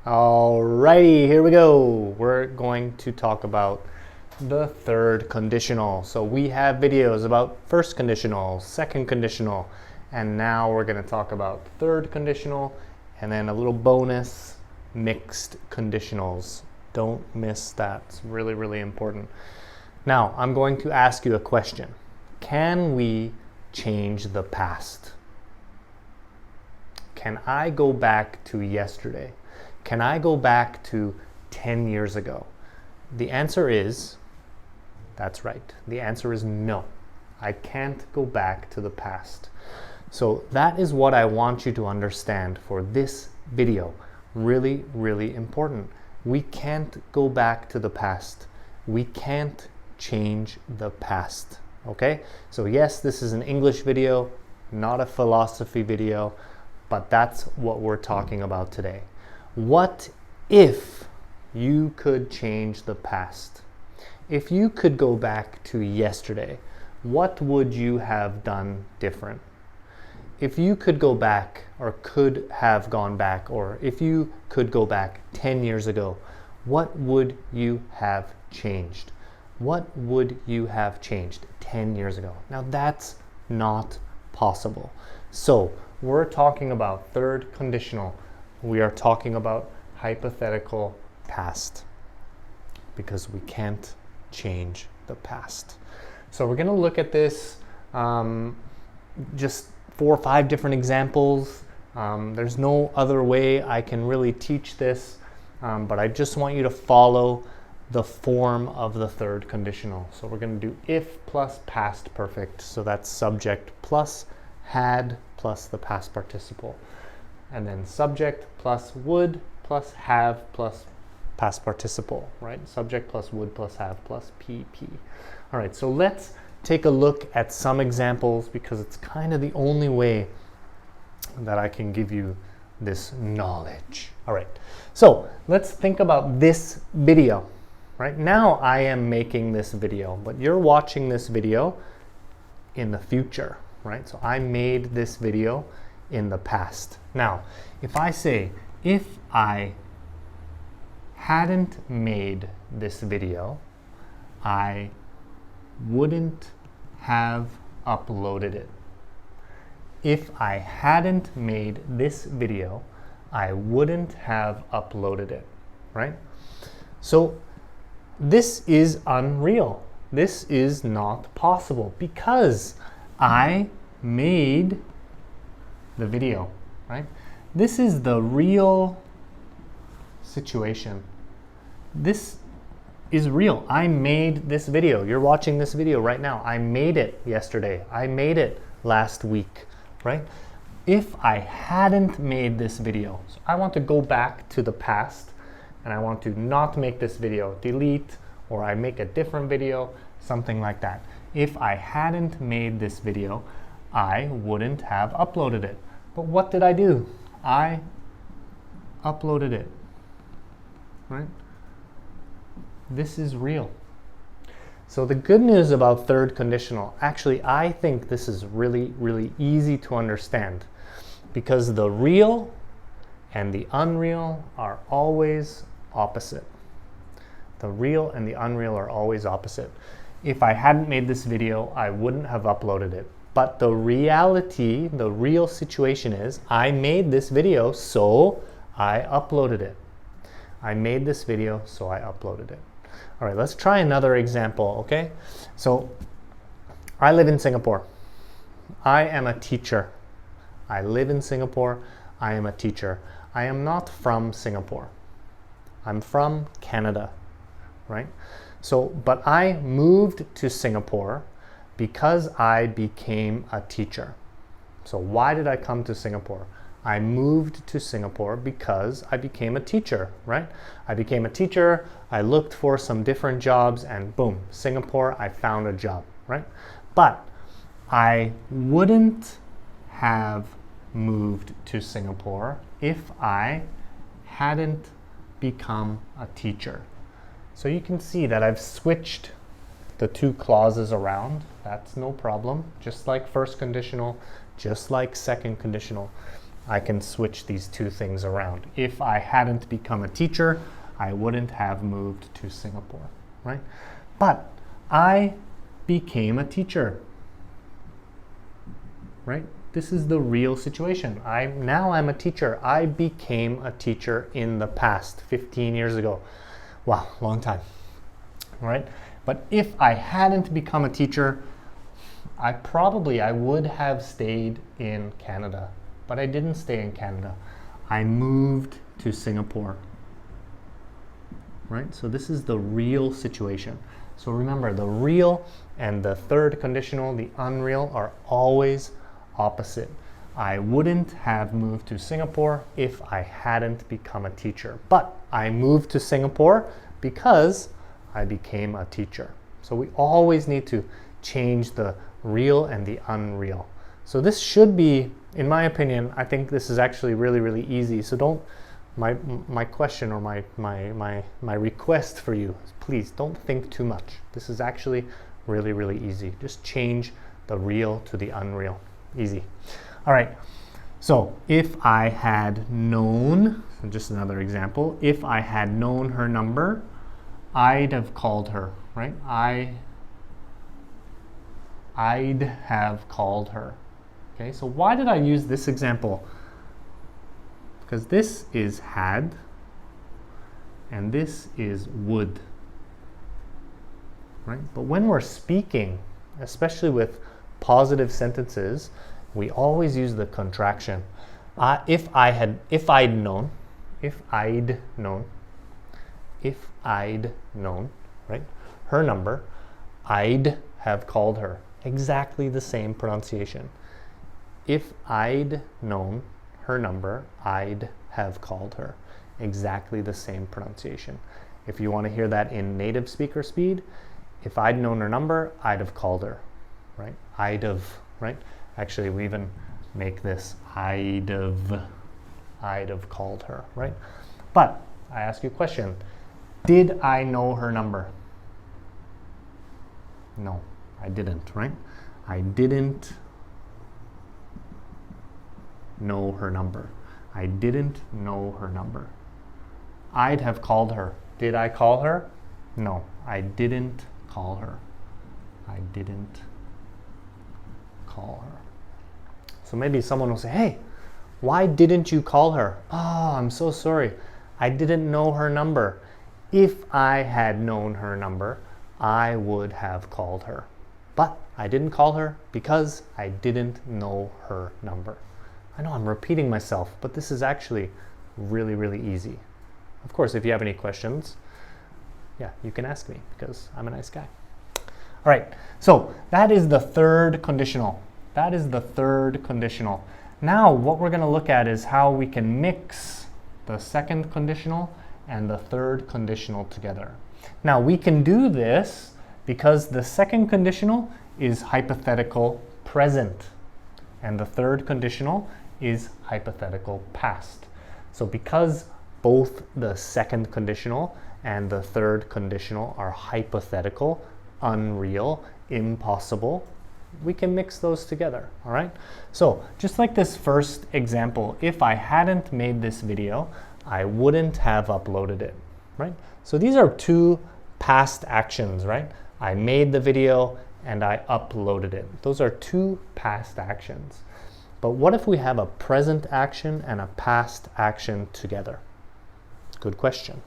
Alrighty, here we go. We're going to talk about the third conditional. So we have videos about first conditional, second conditional, and now we're going to talk about third conditional and then a little bonus, mixed conditionals. Don't miss that. It's really, really important. Now, I'm going to ask you a question. Can we change the past? Can I go back to yesterday? Can I go back to 10 years ago? The answer is, that's right. The answer is no. I can't go back to the past. So that is what I want you to understand for this video. Really, really important. We can't go back to the past. We can't change the past. Okay? So yes, this is an English video, not a philosophy video, but that's what we're talking about today. What if you could change the past? If you could go back to yesterday, what would you have done different? If you could go back or could have gone back, or if you could go back 10 years ago, what would you have changed? What would you have changed 10 years ago? Now that's not possible. So we're talking about third conditional. We are talking about hypothetical past because we can't change the past. So we're going to look at this just 4 or 5 different examples. There's no other way I can really teach this, but I just want you to follow the form of the third conditional. So we're going to do if plus past perfect. So that's subject plus had plus the past participle. And then subject plus would plus have plus past participle, right? Subject plus would plus have plus PP. All right, so let's take a look at some examples because it's kind of the only way that I can give you this knowledge. All right, so let's think about this video. Right now I am making this video, but you're watching this video in the future, right? So I made this video in the past. Now, if I say, if I hadn't made this video, I wouldn't have uploaded it. If I hadn't made this video, I wouldn't have uploaded it, right? So this is unreal. This is not possible because I made the video, right? This is the real situation. This is real. I made this video. You're watching this video right now. I made it yesterday. I made it last week, right? If I hadn't made this video, so I want to go back to the past and I want to not make this video, delete, or I make a different video, something like that. If I hadn't made this video, I wouldn't have uploaded it. But what did I do? I uploaded it, right? This is real. So the good news about third conditional, actually I think this is really, really easy to understand because the real and the unreal are always opposite. The real and the unreal are always opposite. If I hadn't made this video, I wouldn't have uploaded it. But the reality, the real situation is, I made this video, so I uploaded it. I made this video, so I uploaded it. All right, let's try another example, okay? So, I live in Singapore. I am a teacher. I live in Singapore. I am a teacher. I am not from Singapore. I'm from Canada, right? So, but I moved to Singapore because I became a teacher. So why did I come to Singapore? I moved to Singapore because I became a teacher, right? I became a teacher, I looked for some different jobs, and boom, Singapore, I found a job, right? But I wouldn't have moved to Singapore if I hadn't become a teacher. So you can see that I've switched the 2 clauses around. That's no problem. Just like first conditional, just like second conditional. I can switch these two things around. If I hadn't become a teacher, I wouldn't have moved to Singapore, right? But I became a teacher, right? This is the real situation. Now I'm a teacher. I became a teacher in the past, 15 years ago. Wow, long time, right? But if I hadn't become a teacher, I would have stayed in Canada. But I didn't stay in Canada. I moved to Singapore, right? So this is the real situation. So remember, the real and the third conditional, the unreal, are always opposite. I wouldn't have moved to Singapore if I hadn't become a teacher. But I moved to Singapore because I became a teacher. So we always need to change the real and the unreal. So this should be, in my opinion, I think this is actually really, really easy. So don't, my question or my request for you is, please don't think too much. This is actually really, really easy. Just change the real to the unreal. Easy. All right. So if I had known, just another example, if I had known her number, I'd have called her, right? I'd have called her. Okay, so why did I use this example? Because this is had and this is would, right? But when we're speaking, especially with positive sentences, we always use the contraction. If I'd known, right? Her number, I'd have called her. Exactly the same pronunciation. If I'd known her number, I'd have called her. Exactly the same pronunciation. If you want to hear that in native speaker speed, if I'd known her number, I'd have called her, right? I'd have, right? Actually, we even make this I'd have called her, right? But I ask you a question. Did I know her number? No, I didn't, right? I didn't know her number. I didn't know her number. I'd have called her. Did I call her? No, I didn't call her. I didn't call her. So maybe someone will say, hey, why didn't you call her? Oh, I'm so sorry. I didn't know her number. If I had known her number, I would have called her. But I didn't call her because I didn't know her number. I know I'm repeating myself, but this is actually really, really easy. Of course, if you have any questions, yeah, you can ask me because I'm a nice guy. All right, so that is the third conditional. That is the third conditional. Now, what we're going to look at is how we can mix the second conditional and the third conditional together. Now, we can do this because the second conditional is hypothetical present, and the third conditional is hypothetical past. So because both the second conditional and the third conditional are hypothetical, unreal, impossible, we can mix those together, all right? So just like this first example, if I hadn't made this video, I wouldn't have uploaded it, right? So these are two past actions, right? I made the video and I uploaded it. Those are two past actions. But what if we have a present action and a past action together? Good question.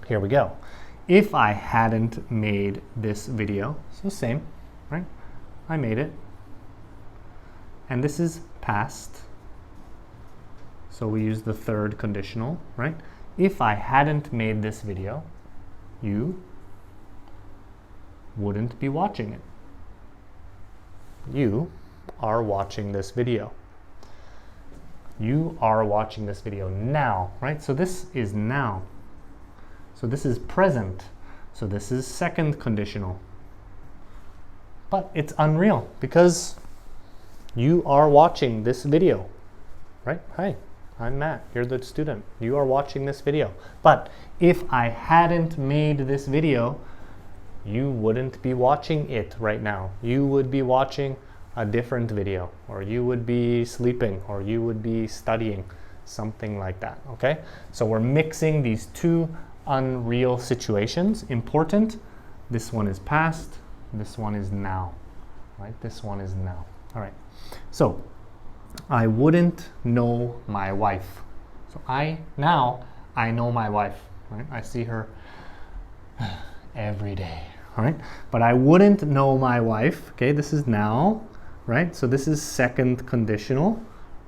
Here we go. If I hadn't made this video, so same, right? I made it. And this is past. So we use the third conditional, right? If I hadn't made this video, you wouldn't be watching it. You are watching this video. You are watching this video now, right? So this is now. So this is present. So this is second conditional. But it's unreal because you are watching this video, right? Hi, I'm Matt. You're the student. You are watching this video. But if I hadn't made this video, you wouldn't be watching it right now. You would be watching a different video, or you would be sleeping, or you would be studying, something like that, okay? So we're mixing these two unreal situations. Important, this one is past, this one is now, right? This one is now. All right, so I wouldn't know my wife. So now I know my wife, right? I see her every day, all right? But I wouldn't know my wife, okay? This is now, right? So this is second conditional,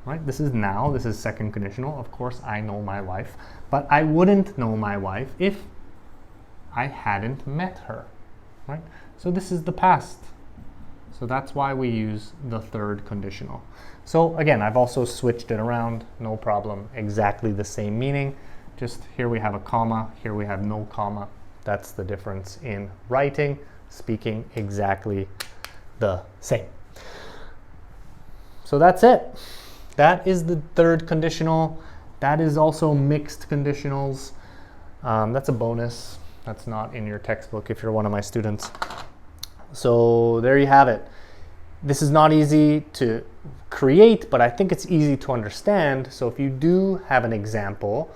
right? This is now, this is second conditional. Of course, I know my wife, but I wouldn't know my wife if I hadn't met her, right? So this is the past. So that's why we use the third conditional. So again, I've also switched it around, no problem, exactly the same meaning. Just here we have a comma, here we have no comma. That's the difference in writing, speaking, exactly the same. So that's it. That is the third conditional. That is also mixed conditionals. That's a bonus. That's not in your textbook if you're one of my students. So there you have it. This is not easy to create, but I think it's easy to understand. So if you do have an example,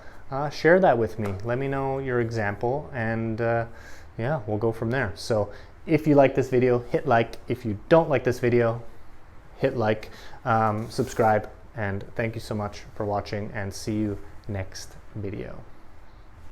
share that with me. Let me know your example, and yeah, we'll go from there. So if you like this video, hit like. If you don't like this video, hit like, subscribe, and thank you so much for watching, and see you next video.